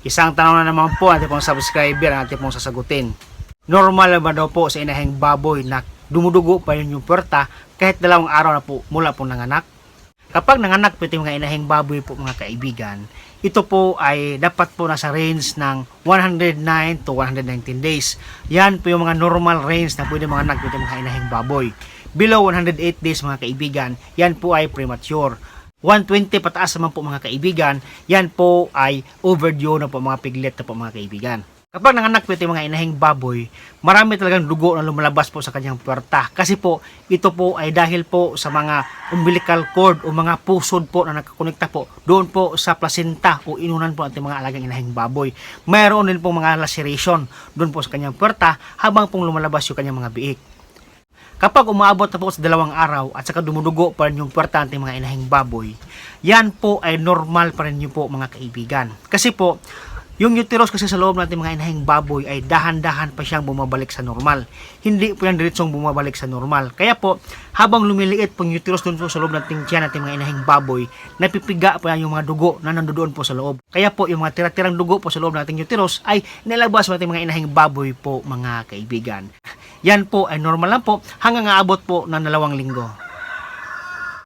Isang tanong na naman po ating pong subscriber ang ating pong sasagutin. Normal ba daw po sa inahing baboy na dumudugo pa rin yung puwerta kahit 2 araw na po mula po nanganak? Kapag nanganak po ito yung mga inahing baboy po mga kaibigan, ito po ay dapat po nasa range ng 109 to 119 days. Yan po yung mga normal range na pwede manganak po ito mga inahing baboy. Below 108 days mga kaibigan, yan po ay premature. 120 pataas naman po mga kaibigan, yan po ay overdue na po mga piglet na po mga kaibigan. Kapag nanganak po ito yung mga inahing baboy, marami talagang dugo na lumalabas po sa kanyang puwerta. Kasi po, ito po ay dahil po sa mga umbilical cord o mga pusod po na nakakonekta po doon po sa placenta o inunan po ating mga alagang inahing baboy. Mayroon din po mga laceration doon po sa kanyang puwerta habang pong lumalabas yung kanyang mga biik. Kapag umaabot na po sa 2 araw at saka dumudugo pa rin yung puwerta ng mga inahing baboy, yan po ay normal pa rin yun po mga kaibigan. Kasi po, yung uterus kasi sa loob natin mga inahing baboy ay dahan-dahan pa siyang bumabalik sa normal. Hindi po yan diretsong bumabalik sa normal. Kaya po, habang lumiliit po yung uterus doon po sa loob natin tiyan natin mga inahing baboy, napipiga po yan yung mga dugo na nandoon po sa loob. Kaya po, yung mga tira-tirang dugo po sa loob nating uterus ay nilabas natin mga inahing baboy po mga kaibigan. Yan po ay normal lang po hanggang aabot po ng 2 linggo.